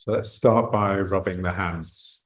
So let's start by rubbing the hands.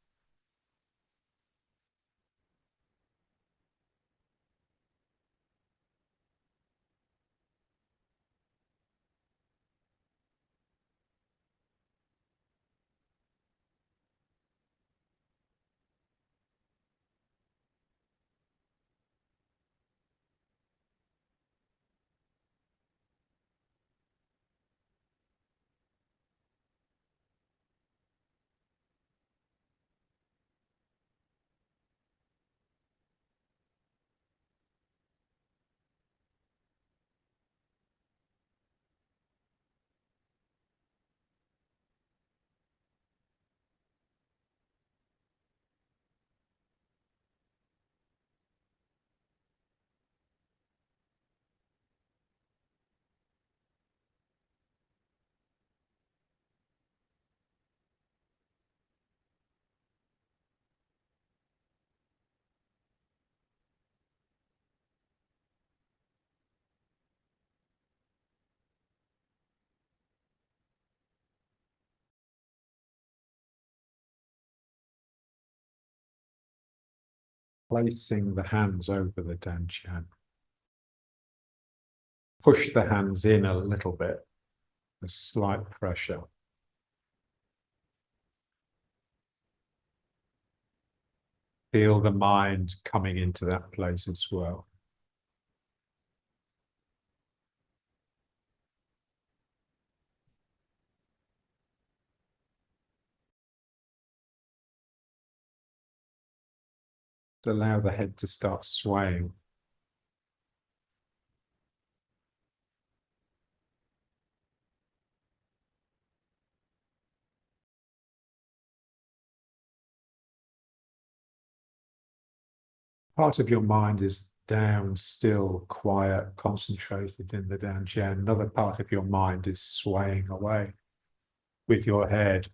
Placing the hands over the dantian. Push the hands in a little bit, a slight pressure. Feel the mind coming into that place as well. Allow the head to start swaying. Part of your mind is down, still, quiet, concentrated in the dantian. Another part of your mind is swaying away with your head.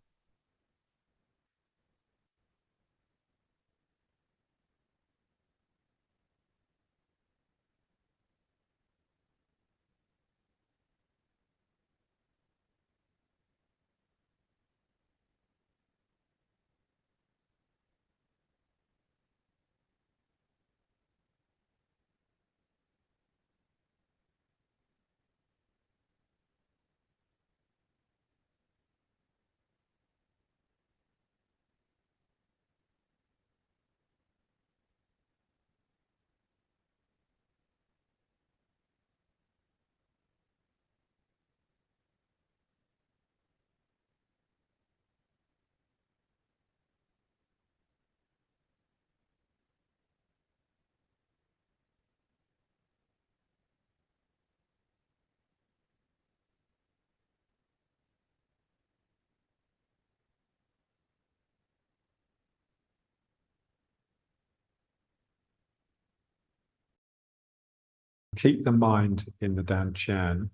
Keep the mind in the dantian,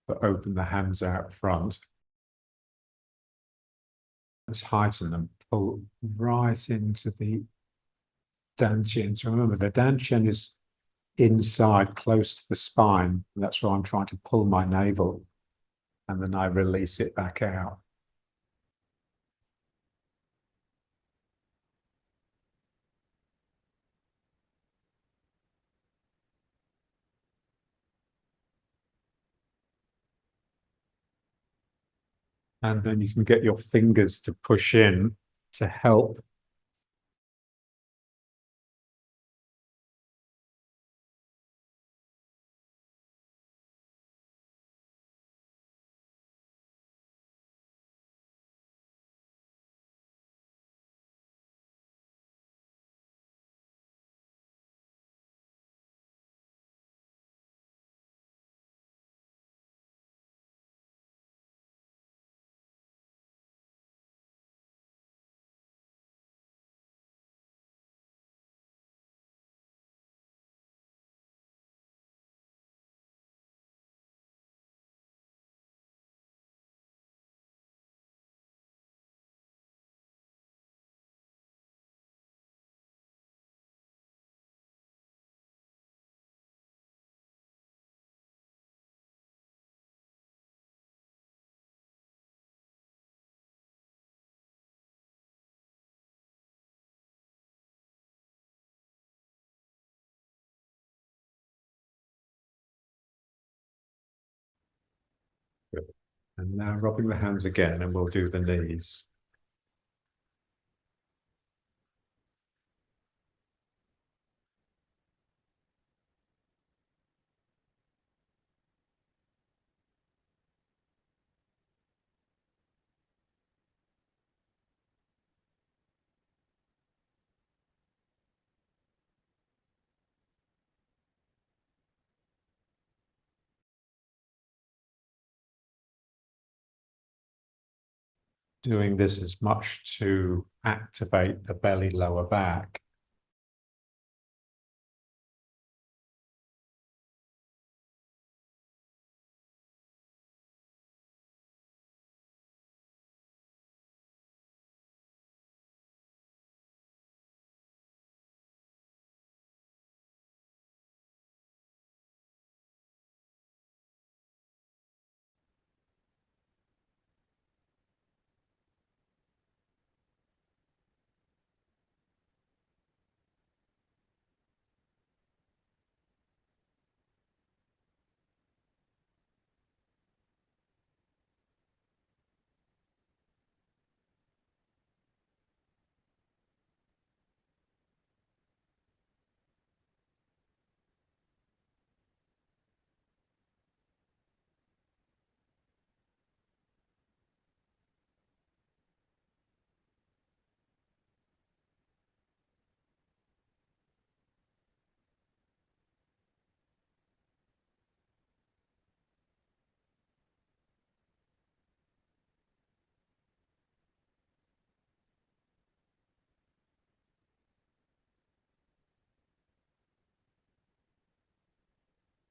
but open the hands out front. Tighten them, pull right into the dantian. So remember, the dantian is inside, close to the spine. And that's why I'm trying to pull my navel, and then I release it back out. And then you can get your fingers to push in to help And now rubbing the hands again, and we'll do the knees. Doing this as much to activate the belly lower back.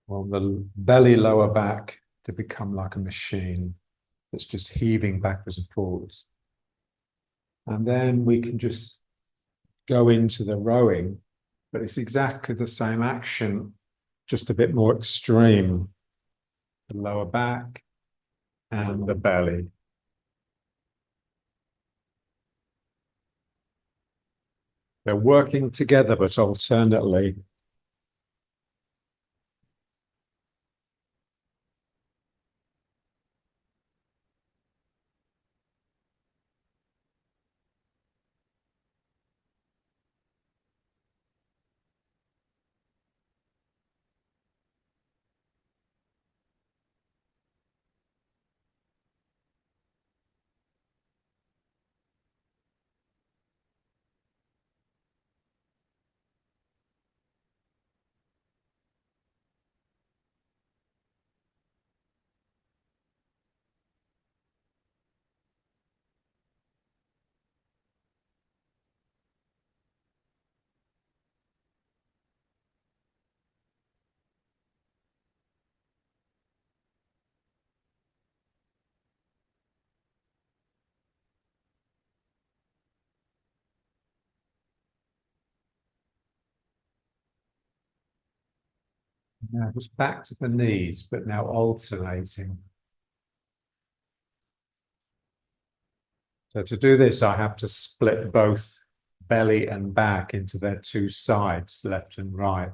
On the belly lower back to become like a machine that's just heaving backwards and forwards. And then we can just go into the rowing, but it's exactly the same action, just a bit more extreme. The lower back and the belly. They're working together, but alternately. Now it's back to the knees, but now alternating. So to do this, I have to split both belly and back into their two sides, left and right.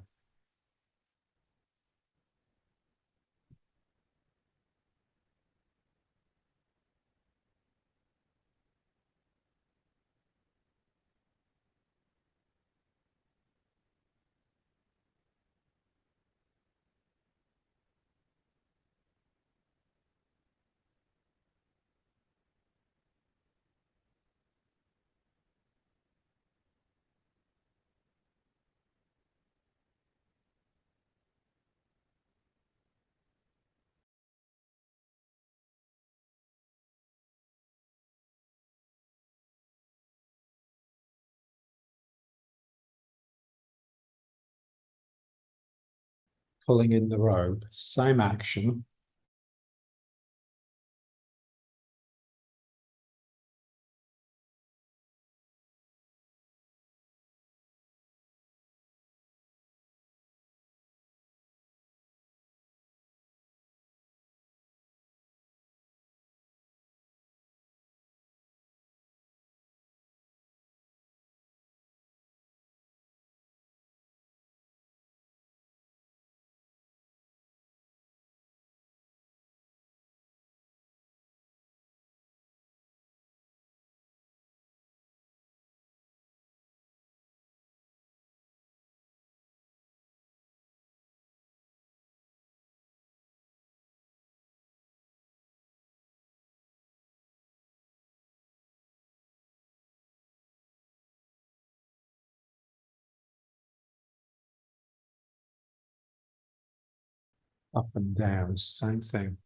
Pulling in the rope, same action. Up and down, same thing.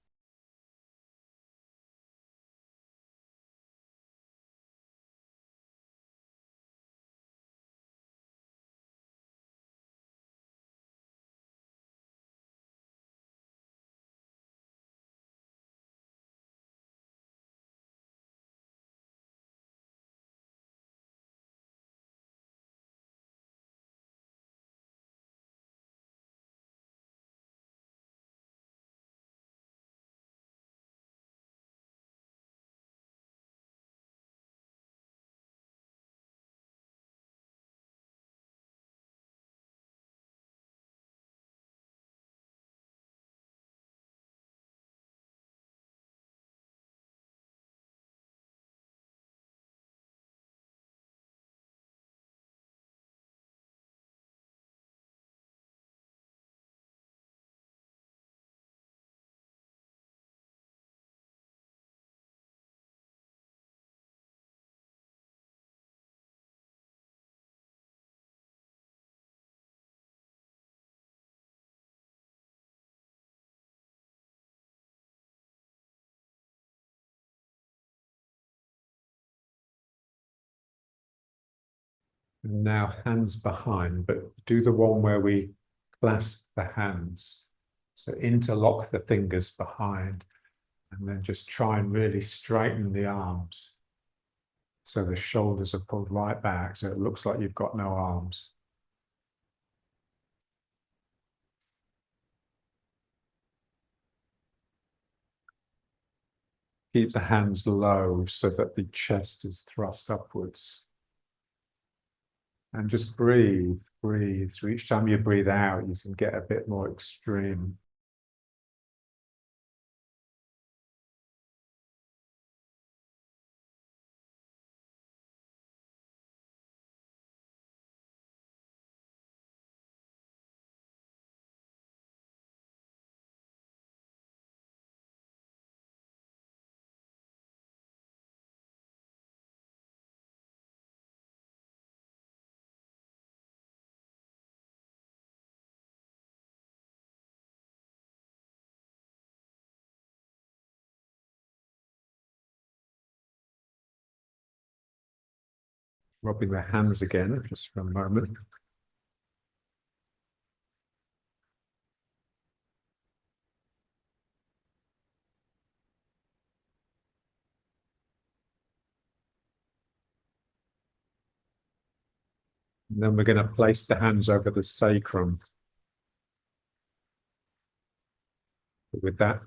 And now hands behind, but do the one where we clasp the hands. So interlock the fingers behind, and then just try and really straighten the arms. So the shoulders are pulled right back, so it looks like you've got no arms. Keep the hands low so that the chest is thrust upwards. And just breathe, breathe. So each time you breathe out, you can get a bit more extreme. Rubbing the hands again, just for a moment. And then we're going to place the hands over the sacrum. With that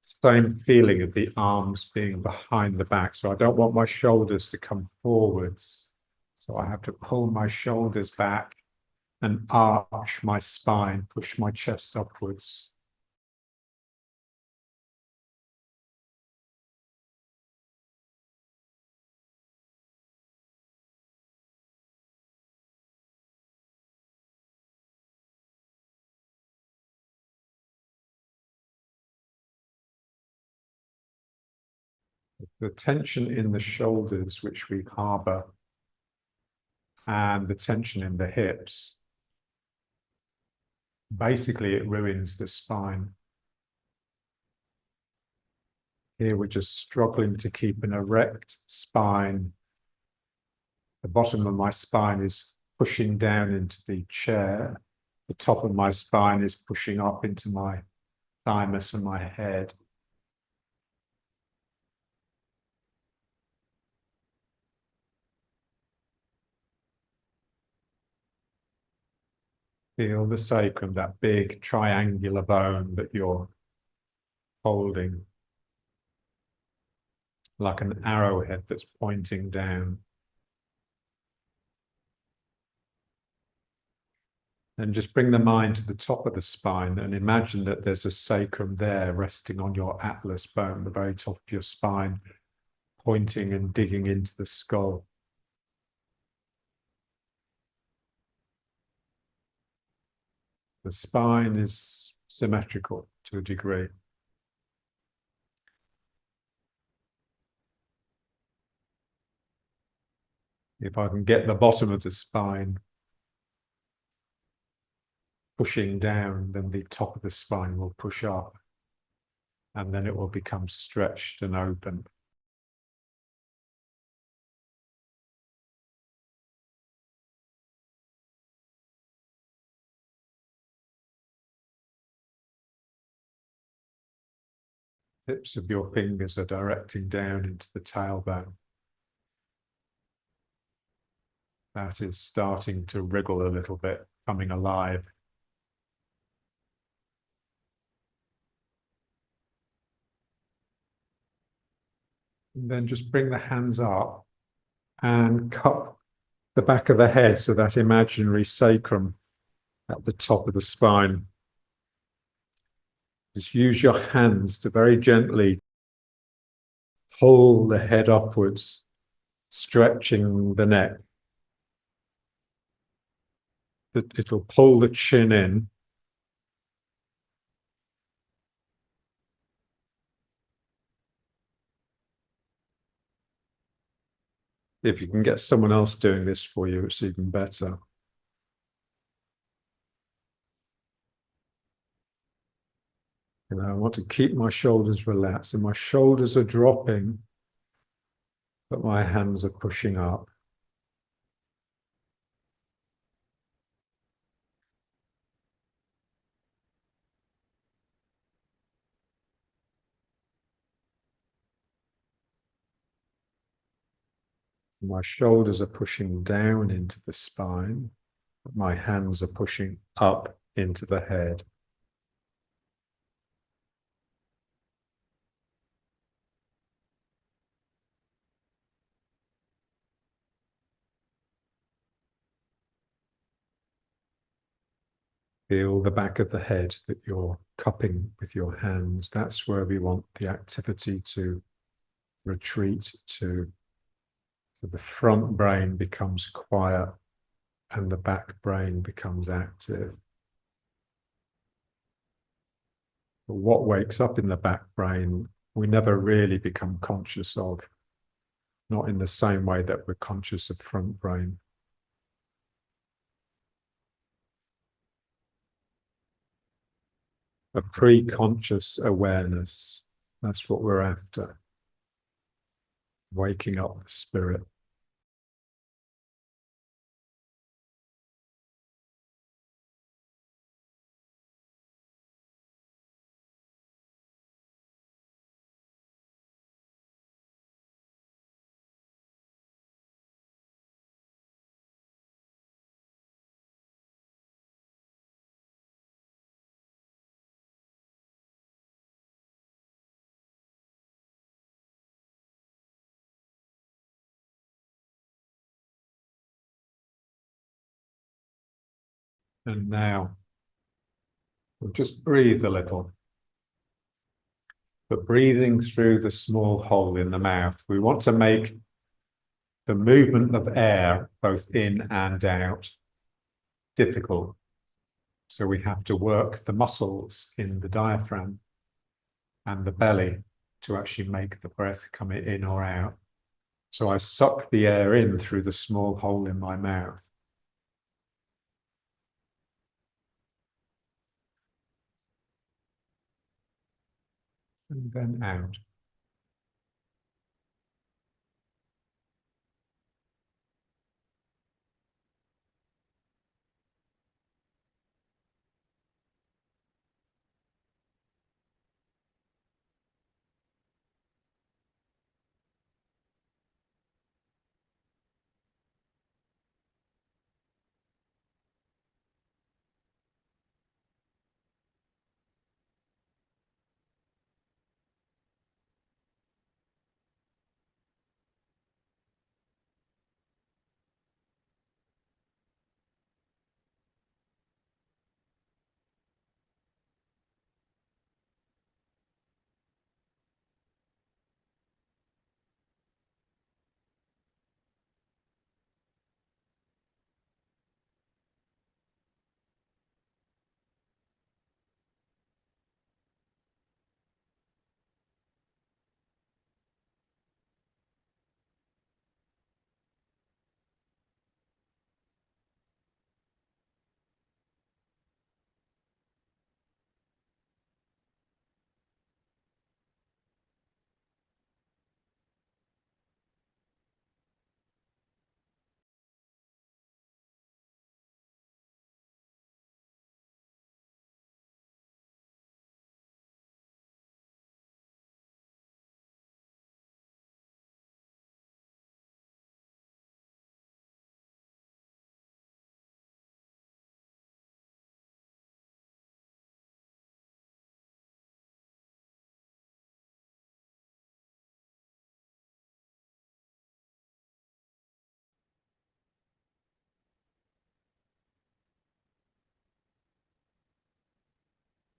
same feeling of the arms being behind the back. So I don't want my shoulders to come forwards. So I have to pull my shoulders back and arch my spine, push my chest upwards. The tension in the shoulders, which we harbor, and the tension in the hips, basically it ruins the spine. Here we're just struggling to keep an erect spine. The bottom of my spine is pushing down into the chair. The top of my spine is pushing up into my thymus and my head. Feel the sacrum, that big triangular bone that you're holding, like an arrowhead that's pointing down. And just bring the mind to the top of the spine and imagine that there's a sacrum there resting on your atlas bone, the very top of your spine, pointing and digging into the skull. The spine is symmetrical to a degree. If I can get the bottom of the spine pushing down, then the top of the spine will push up, and then it will become stretched and open. Tips of your fingers are directing down into the tailbone. That is starting to wriggle a little bit, coming alive. And then just bring the hands up and cup the back of the head, so that imaginary sacrum at the top of the spine. Just use your hands to very gently pull the head upwards, stretching the neck. It'll pull the chin in. If you can get someone else doing this for you, it's even better. You know, I want to keep my shoulders relaxed, and my shoulders are dropping, but my hands are pushing up. My shoulders are pushing down into the spine, but my hands are pushing up into the head. Feel the back of the head that you're cupping with your hands. That's where we want the activity to retreat to. So the front brain becomes quiet and the back brain becomes active. But what wakes up in the back brain, we never really become conscious of, not in the same way that we're conscious of front brain. A pre-conscious awareness, that's what we're after. Waking up the spirit. And now, we'll just breathe a little. But breathing through the small hole in the mouth, we want to make the movement of air, both in and out, difficult. So we have to work the muscles in the diaphragm and the belly to actually make the breath come in or out. So I suck the air in through the small hole in my mouth. And then out.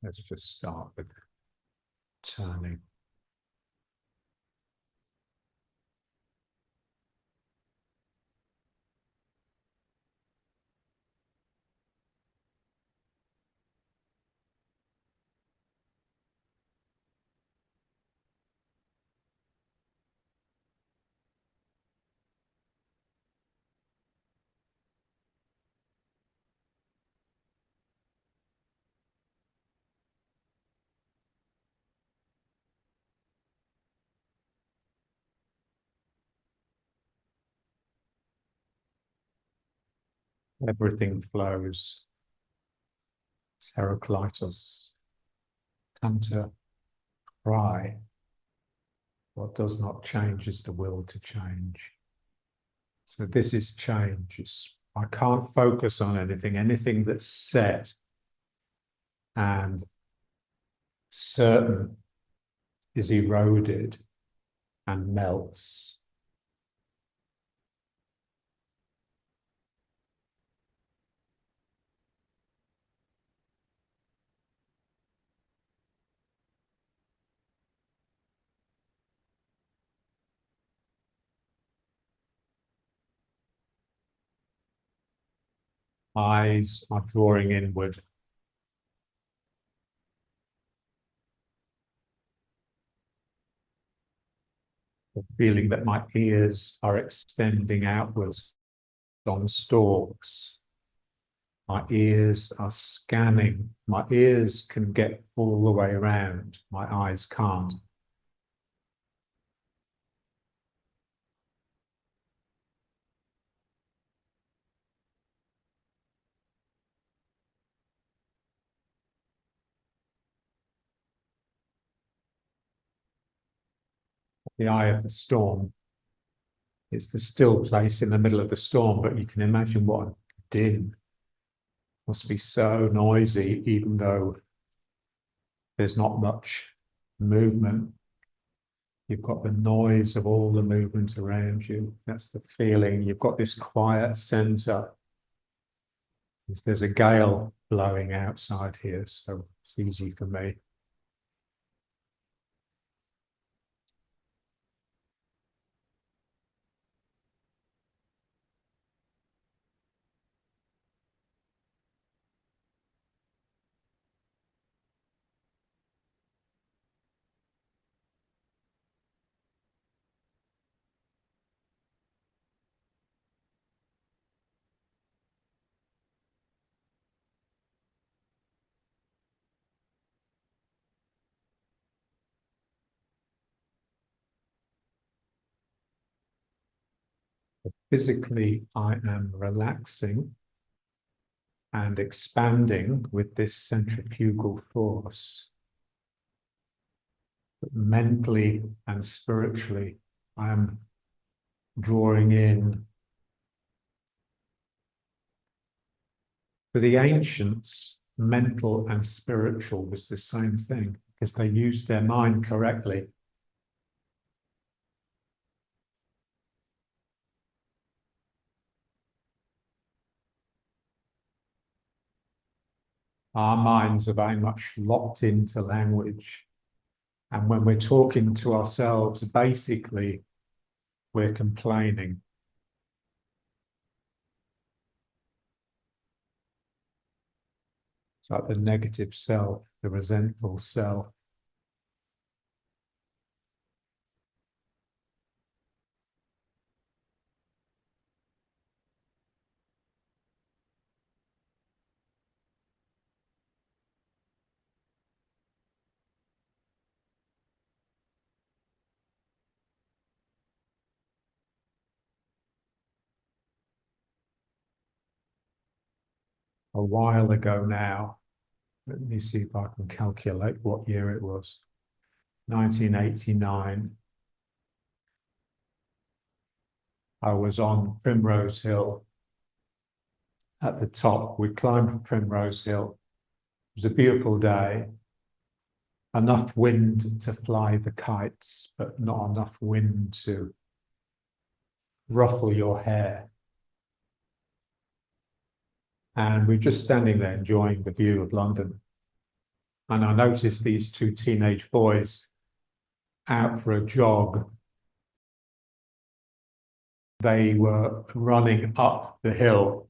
Let's just start with turning. Everything flows. Heraclitus, come to cry. What does not change is the will to change. So this is change. I can't focus on anything that's set and certain is eroded and melts. Eyes are drawing inward. The feeling that my ears are extending outwards on stalks. My ears are scanning. My ears can get all the way around. My eyes can't. The eye of the storm. It's the still place in the middle of the storm, but you can imagine what a din. Must be so noisy, even though there's not much movement. You've got the noise of all the movement around you. That's the feeling. You've got this quiet center. There's a gale blowing outside here, so it's easy for me. Physically, I am relaxing and expanding with this centrifugal force. But mentally and spiritually, I am drawing in. For the ancients, mental and spiritual was the same thing because they used their mind correctly. Our minds are very much locked into language. And when we're talking to ourselves, basically, we're complaining. It's like the negative self, the resentful self. A while ago now, let me see if I can calculate what year it was. 1989. I was on Primrose Hill. At the top, we climbed Primrose Hill. It was a beautiful day. Enough wind to fly the kites, but not enough wind to ruffle your hair. And we're just standing there enjoying the view of London. And I noticed these two teenage boys out for a jog. They were running up the hill,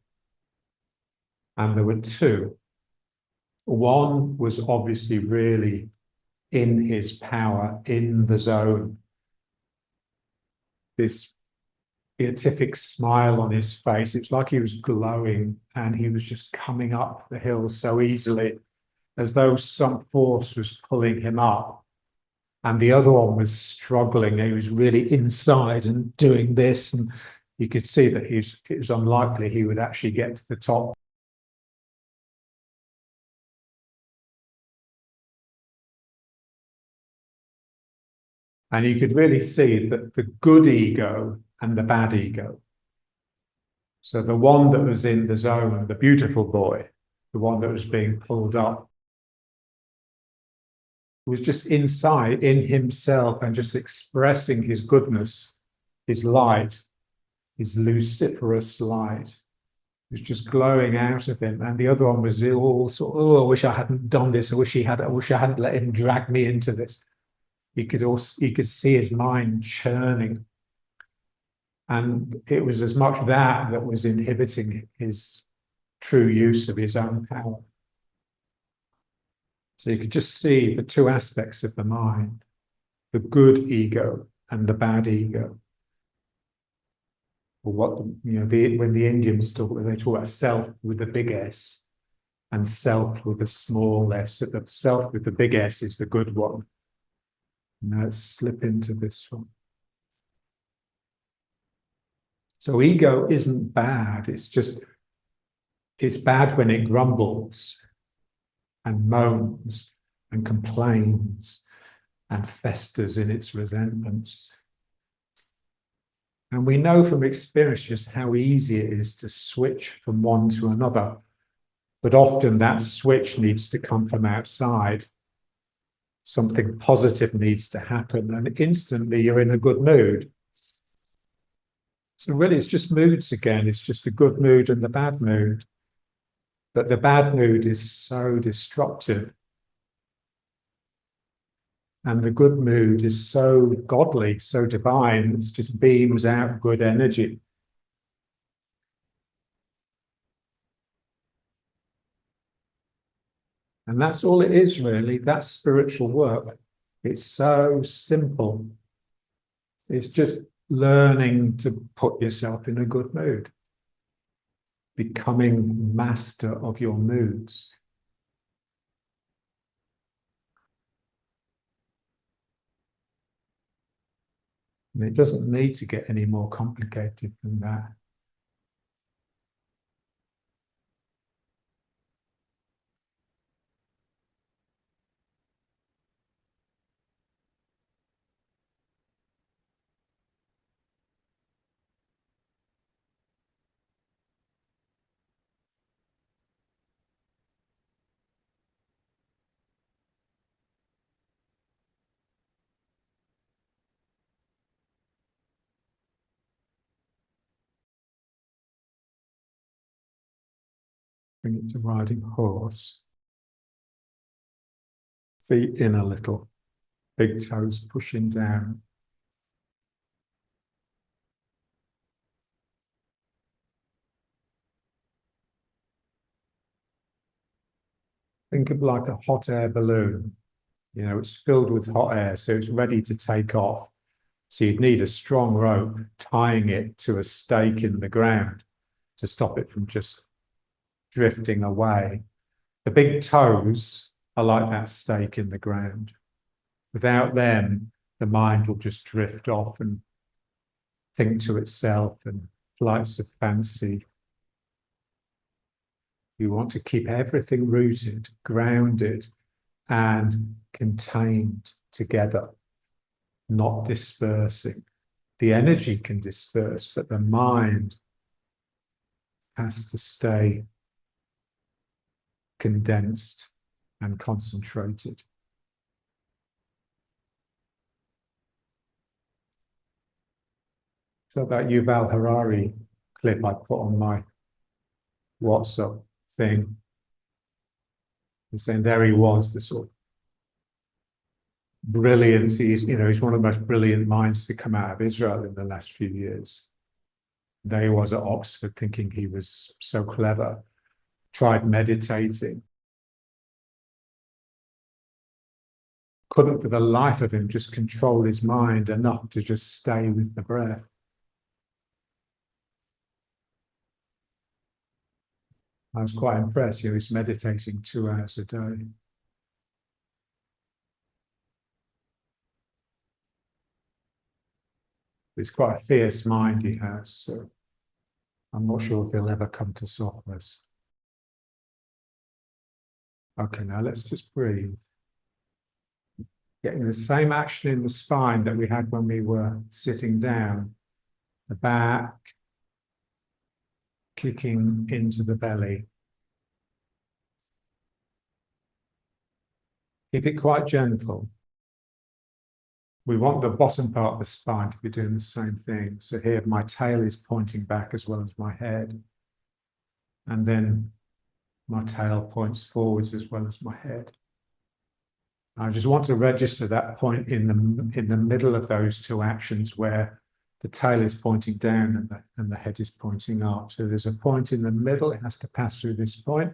and there were two. One was obviously really in his power, in the zone. This beatific smile on his face. It's like he was glowing and he was just coming up the hill so easily, as though some force was pulling him up. And the other one was struggling. He was really inside and doing this. And you could see that it was unlikely he would actually get to the top. And you could really see that the good ego and the bad ego. So the one that was in the zone, the beautiful boy, the one that was being pulled up, was just inside in himself and just expressing his goodness, his light, his luciferous light. It was just glowing out of him. And the other one was all sort of, oh, I wish I hadn't done this. I wish I hadn't let him drag me into this. You could see his mind churning. And it was as much that was inhibiting his true use of his own power. So you could just see the two aspects of the mind, the good ego and the bad ego. Or what, when the Indians they talk about self with the big S and self with the small s. So the self with the big S is the good one. Now let's slip into this one. So ego isn't bad. It's bad when it grumbles and moans and complains and festers in its resentments. And we know from experience just how easy it is to switch from one to another. But often that switch needs to come from outside. Something positive needs to happen, and instantly you're in a good mood. So really, it's just moods again. It's just the good mood and the bad mood. But the bad mood is so destructive. And the good mood is so godly, so divine. It just beams out good energy. And that's all it is, really. That's spiritual work. It's so simple. It's just learning to put yourself in a good mood, becoming master of your moods. And it doesn't need to get any more complicated than that. Bring it to riding horse. Feet in a little, big toes pushing down. Think of like a hot air balloon. It's filled with hot air, so it's ready to take off. So you'd need a strong rope tying it to a stake in the ground to stop it from just drifting away. The big toes are like that stake in the ground. Without them, the mind will just drift off and think to itself and flights of fancy. You want to keep everything rooted, grounded, and contained together, not dispersing. The energy can disperse, but the mind has to stay condensed and concentrated. So that Yuval Harari clip I put on my WhatsApp thing, And saying there he was, the sort of brilliant, he's one of the most brilliant minds to come out of Israel in the last few years. There he was at Oxford thinking he was so clever, tried meditating, couldn't for the life of him just control his mind enough to just stay with the breath. I was quite impressed. He was meditating 2 hours a day. It's quite a fierce mind he has, so I'm not sure if he'll ever come to softness. Okay, now let's just breathe. Getting the same action in the spine that we had when we were sitting down. The back, kicking into the belly. Keep it quite gentle. We want the bottom part of the spine to be doing the same thing. So here my tail is pointing back as well as my head. And then my tail points forwards as well as my head. I just want to register that point in the middle of those two actions where the tail is pointing down and the head is pointing up. So there's a point in the middle. It has to pass through this point.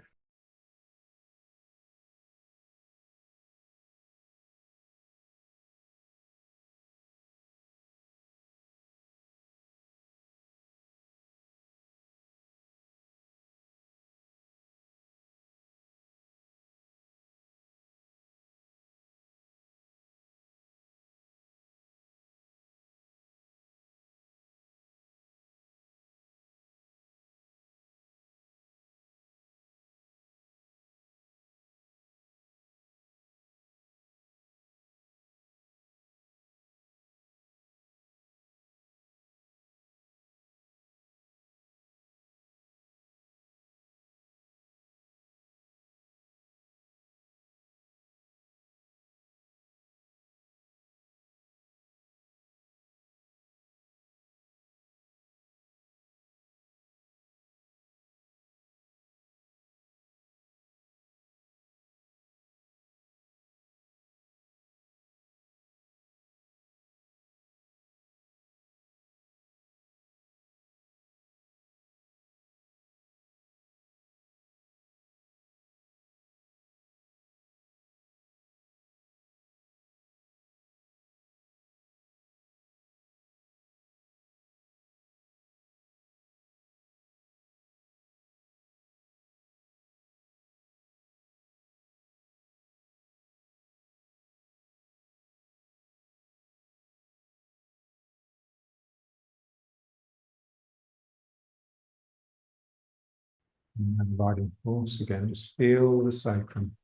And then riding horse again, just feel the sacrum.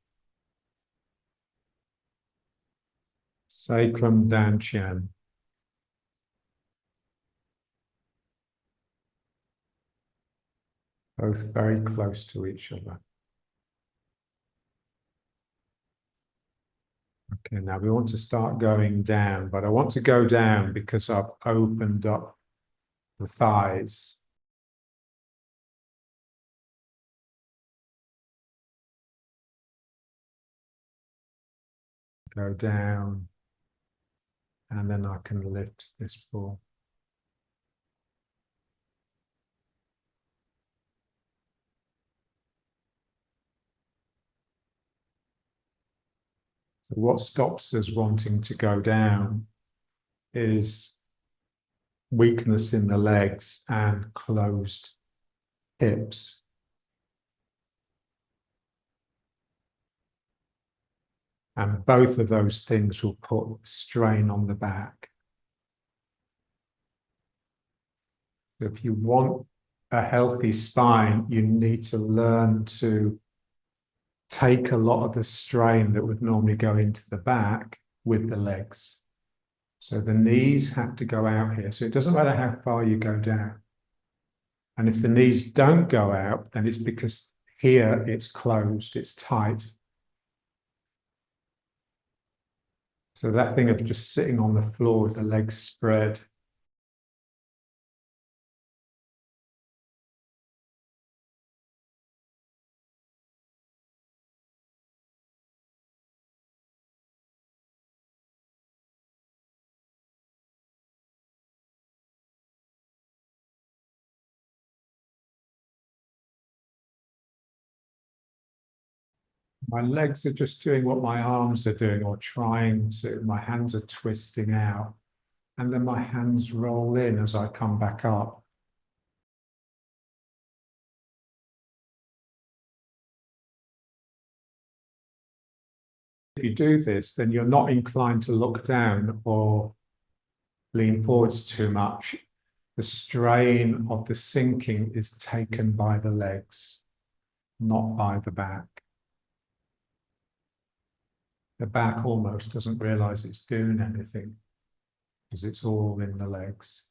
Sacrum dantian. Both very close to each other. Okay, now we want to start going down, but I want to go down because I've opened up the thighs. Go down, and then I can lift this ball. So what stops us wanting to go down is weakness in the legs and closed hips. And both of those things will put strain on the back. If you want a healthy spine, you need to learn to take a lot of the strain that would normally go into the back with the legs. So the knees have to go out here. So it doesn't matter how far you go down. And if the knees don't go out, then it's because here it's closed, it's tight. So that thing of just sitting on the floor with the legs spread. My legs are just doing what my arms are doing or trying to. My hands are twisting out. And then my hands roll in as I come back up. If you do this, then you're not inclined to look down or lean forwards too much. The strain of the sinking is taken by the legs, not by the back. The back almost doesn't realize it's doing anything because it's all in the legs.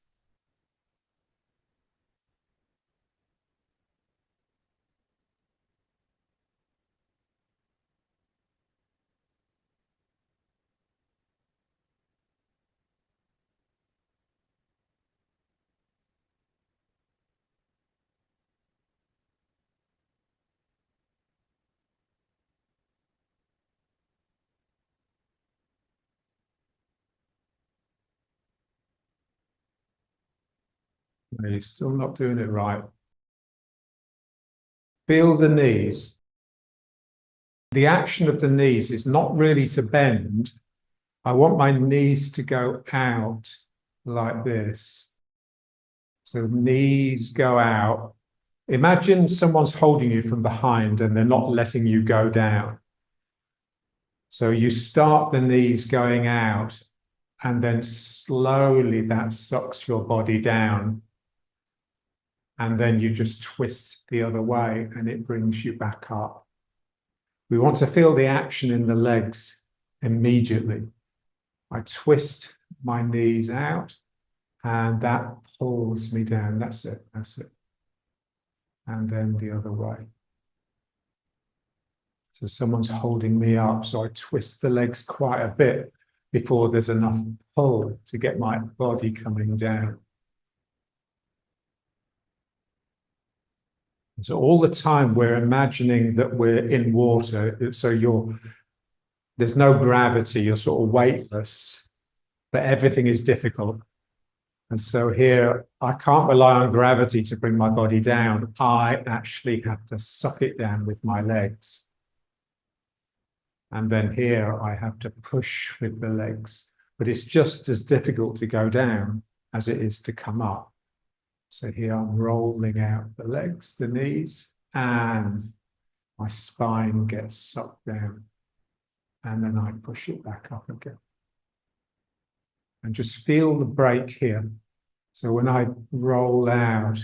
You're still not doing it right. Feel the knees. The action of the knees is not really to bend. I want my knees to go out like this. So knees go out. Imagine someone's holding you from behind and they're not letting you go down. So you start the knees going out and then slowly that sucks your body down. And then you just twist the other way and it brings you back up. We want to feel the action in the legs immediately. I twist my knees out and that pulls me down. That's it. That's it. And then the other way. So someone's holding me up. So I twist the legs quite a bit before there's enough pull to get my body coming down. So all the time we're imagining that we're in water. So there's no gravity. You're sort of weightless, but everything is difficult. And so here, I can't rely on gravity to bring my body down. I actually have to suck it down with my legs. And then here, I have to push with the legs. But it's just as difficult to go down as it is to come up. So here, I'm rolling out the legs, the knees, and my spine gets sucked down. And then I push it back up again. And just feel the break here. So when I roll out,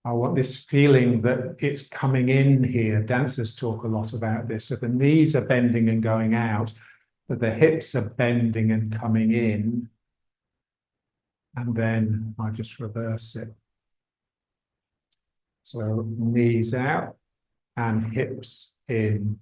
I want this feeling that it's coming in here. Dancers talk a lot about this. So the knees are bending and going out, but the hips are bending and coming in. And then I just reverse it. So knees out and hips in.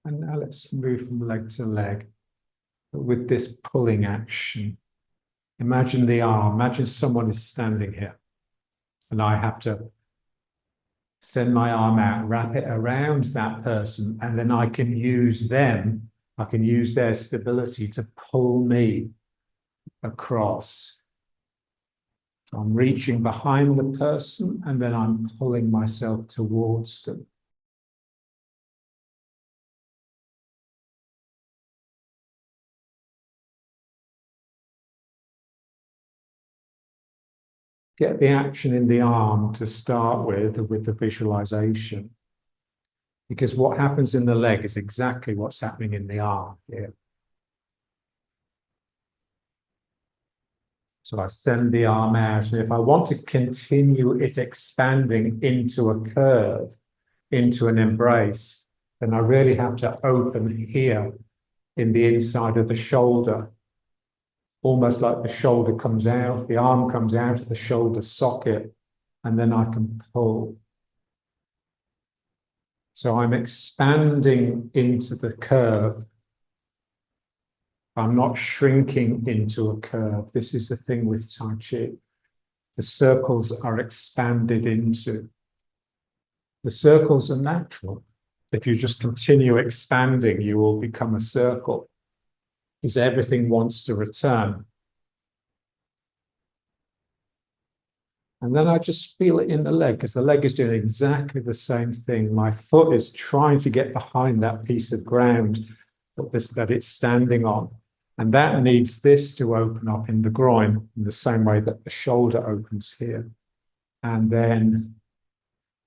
And now let's move from leg to leg. But with this pulling action, imagine the arm. Imagine someone is standing here. And I have to send my arm out, wrap it around that person, and then I can use them. I can use their stability to pull me across. So I'm reaching behind the person, and then I'm pulling myself towards them. Get the action in the arm to start with the visualization. Because what happens in the leg is exactly what's happening in the arm here. So I send the arm out, and if I want to continue it expanding into a curve, into an embrace, then I really have to open here in the inside of the shoulder, almost like the shoulder comes out, the arm comes out of the shoulder socket, and then I can pull. So I'm expanding into the curve. I'm not shrinking into a curve. This is the thing with Tai Chi. The circles are expanded into. The circles are natural. If you just continue expanding, you will become a circle, because everything wants to return. And then I just feel it in the leg, because the leg is doing exactly the same thing. My foot is trying to get behind that piece of ground that it's standing on. And that needs this to open up in the groin in the same way that the shoulder opens here. And then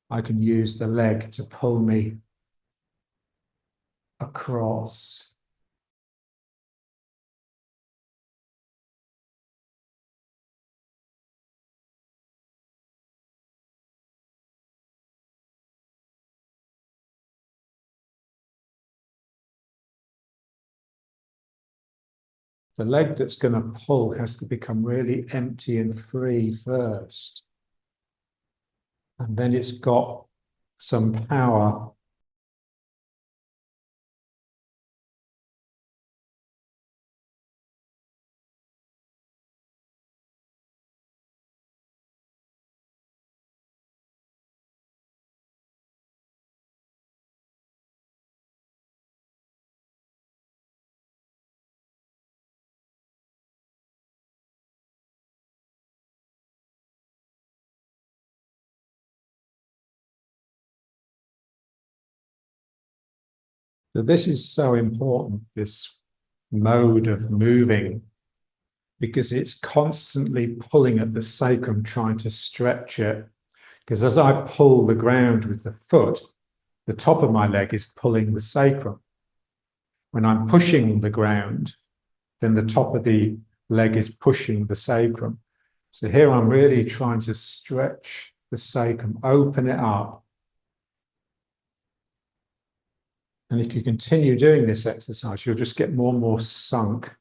I can use the leg to pull me across. The leg that's going to pull has to become really empty and free first. And then it's got some power. So this is so important, this mode of moving, because it's constantly pulling at the sacrum, trying to stretch it. Because as I pull the ground with the foot, the top of my leg is pulling the sacrum. When I'm pushing the ground, then the top of the leg is pushing the sacrum. So here I'm really trying to stretch the sacrum, open it up. And if you continue doing this exercise, you'll just get more and more sunk,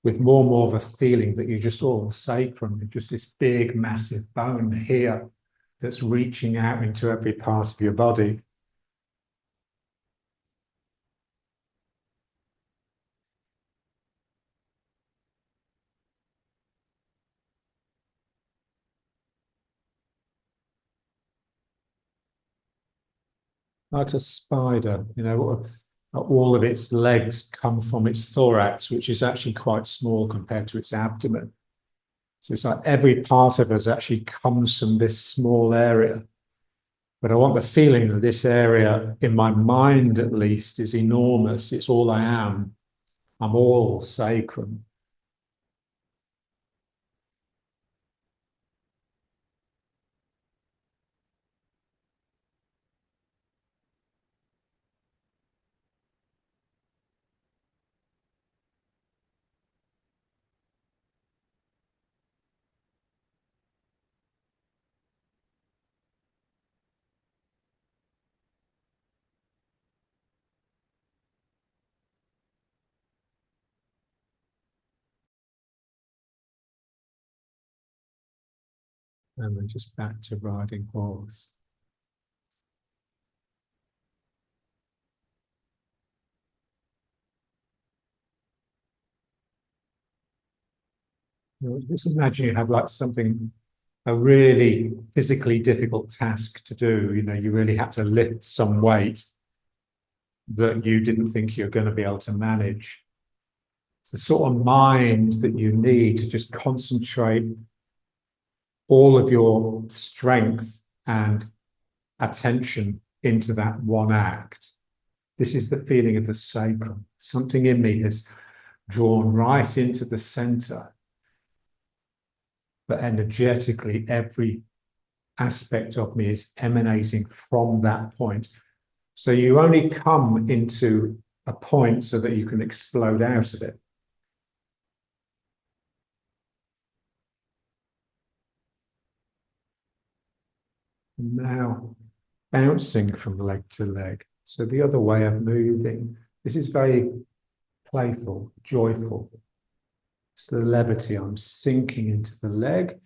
with more and more of a feeling that you're just all sacrum, you're just this big, massive bone here that's reaching out into every part of your body. Like a spider, you know, all of its legs come from its thorax, which is actually quite small compared to its abdomen. So it's like every part of us actually comes from this small area. But I want the feeling that this area, in my mind at least, is enormous. It's all I am. I'm all sacrum. And then just back to riding horse. Just imagine you have like something, a really physically difficult task to do. You know, you really had to lift some weight that you didn't think you're going to be able to manage. It's the sort of mind that you need to just concentrate all of your strength and attention into that one act. This is the feeling of the sacrum. Something in me has drawn right into the center, but energetically, every aspect of me is emanating from that point. So you only come into a point so that you can explode out of it. Now, bouncing from leg to leg. So the other way of moving. This is very playful, joyful. It's the levity. I'm sinking into the leg,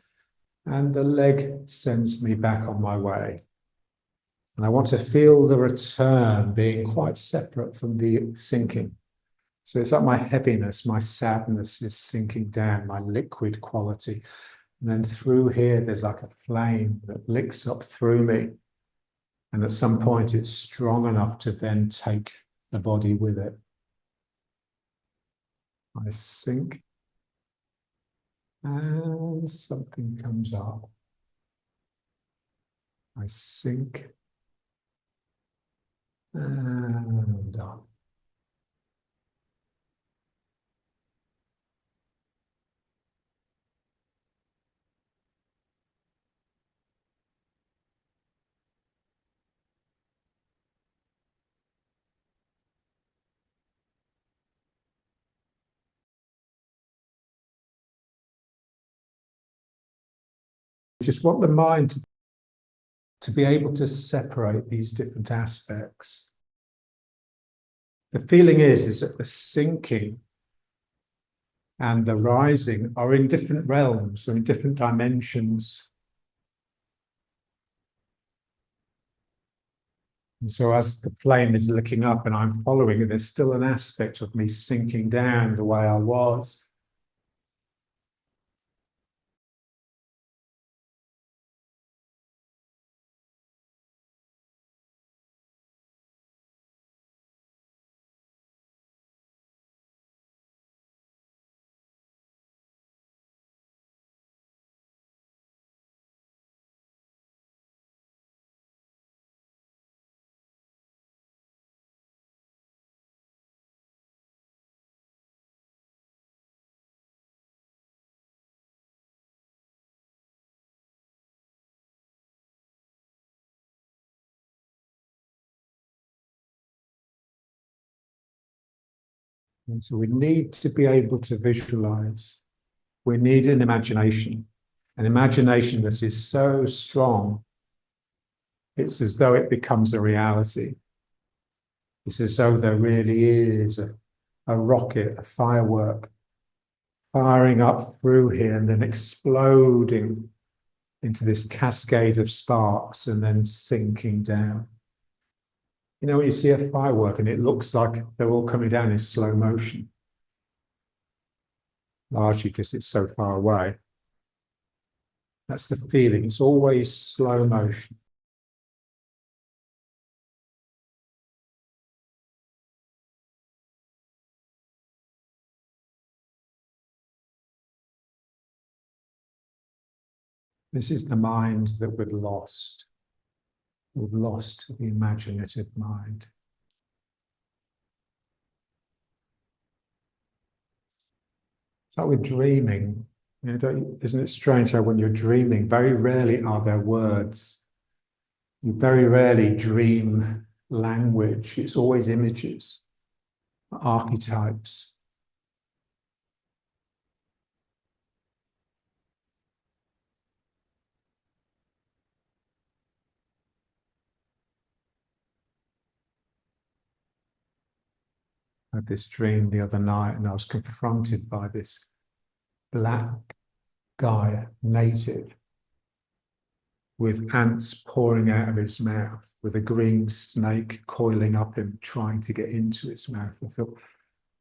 and the leg sends me back on my way. And I want to feel the return being quite separate from the sinking. So it's like my heaviness, my sadness is sinking down, my liquid quality. And then through here, there's like a flame that licks up through me. And at some point, it's strong enough to then take the body with it. I sink, and something comes up. I sink, and up. Just want the mind to be able to separate these different aspects. The feeling is that the sinking and the rising are in different realms, or in different dimensions. And so as the flame is looking up and I'm following it, there's still an aspect of me sinking down the way I was. And so we need to be able to visualize. We need an imagination that is so strong, it's as though it becomes a reality. It's as though there really is a rocket, a firework, firing up through here and then exploding into this cascade of sparks and then sinking down. You know, when you see a firework and it looks like they're all coming down in slow motion, largely because it's so far away. That's the feeling. It's always slow motion. This is the mind that we've lost. We've lost the imaginative mind. It's like with dreaming. You know, isn't it strange how when you're dreaming, very rarely are there words. You very rarely dream language. It's always images, archetypes. I had this dream the other night and I was confronted by this black guy, native, with ants pouring out of his mouth, with a green snake coiling up him, trying to get into his mouth. I thought,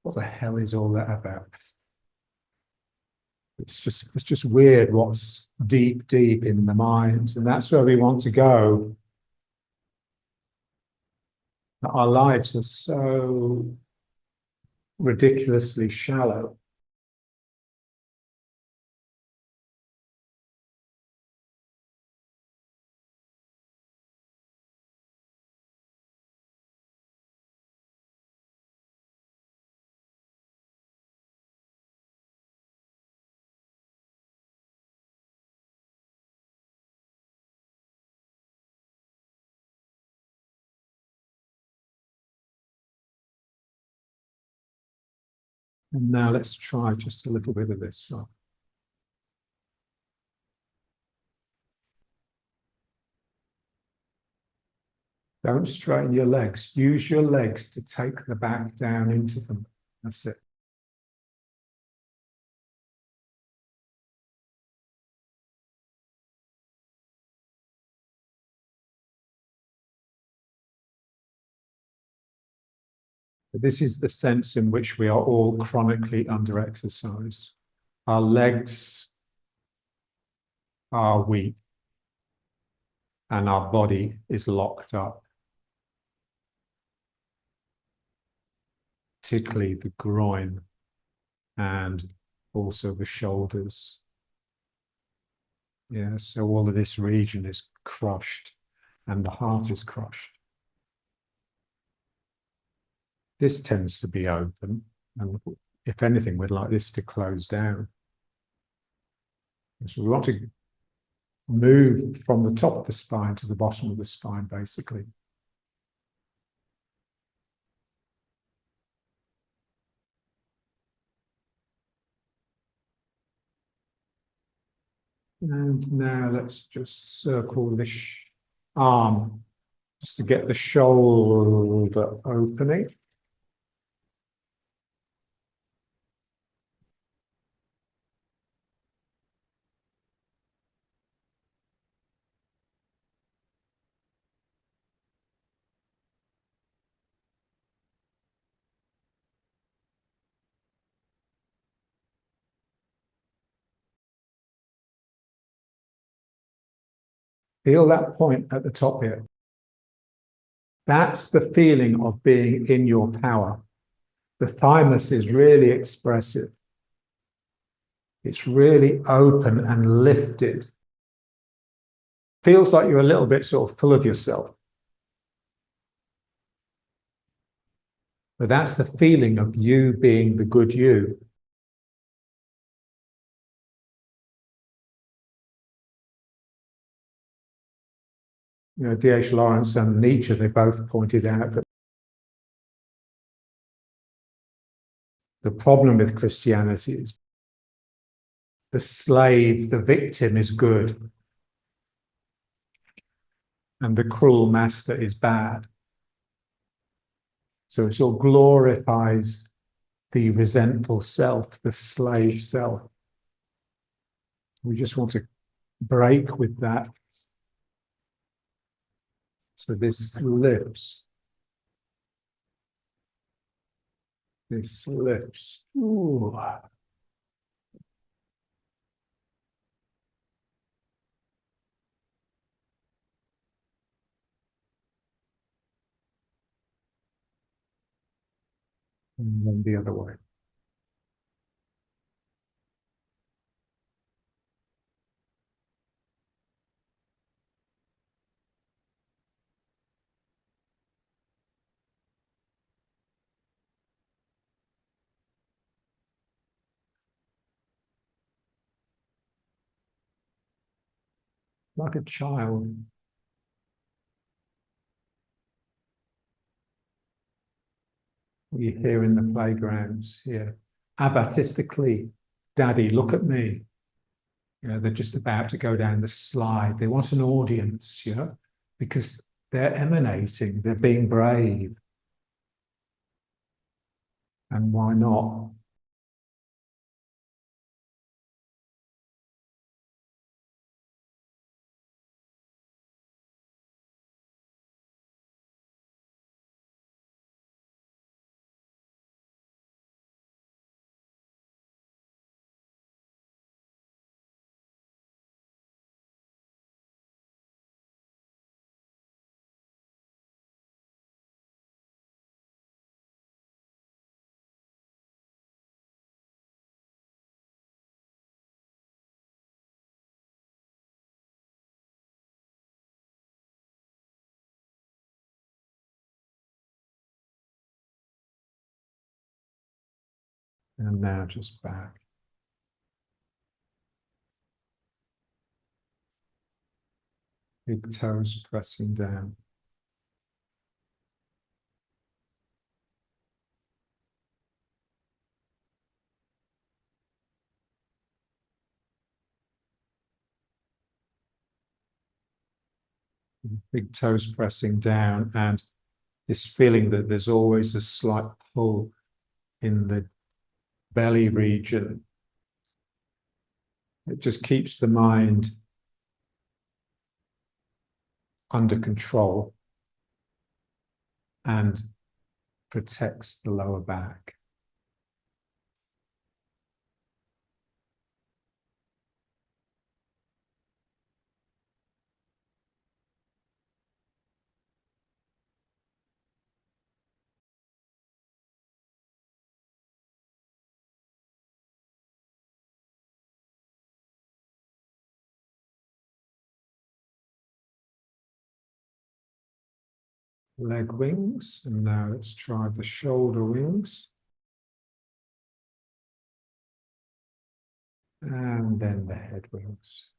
what the hell is all that about? It's just weird what's deep, deep in the mind. And that's where we want to go. Our lives are so ridiculously shallow. And now let's try just a little bit of this. Don't straighten your legs. Use your legs to take the back down into them. That's it. This is the sense in which we are all chronically under-exercised. Our legs are weak and our body is locked up, particularly the groin and also the shoulders. Yeah, so all of this region is crushed and the heart is crushed. This tends to be open, and if anything, we'd like this to close down. So we want to move from the top of the spine to the bottom of the spine, basically. And now let's just circle this arm just to get the shoulder opening. Feel that point at the top here. That's the feeling of being in your power. The thymus is really expressive. It's really open and lifted. Feels like you're a little bit sort of full of yourself. But that's the feeling of you being the good you. You know, D.H. Lawrence and Nietzsche, they both pointed out that the problem with Christianity is the slave, the victim is good, and the cruel master is bad. So it sort of glorifies the resentful self, the slave self. We just want to break with that. So this lifts. This lifts. Ooh. And then the other way. Like a child. You hear in the playgrounds, yeah. Abatistically, Daddy, look at me. You know, they're just about to go down the slide. They want an audience, you know, because they're emanating, they're being brave. And why not? And now just back. Big toes pressing down. Big toes pressing down, and this feeling that there's always a slight pull in the belly region. It just keeps the mind under control and protects the lower back. Leg wings, and now let's try the shoulder wings. And then the head wings.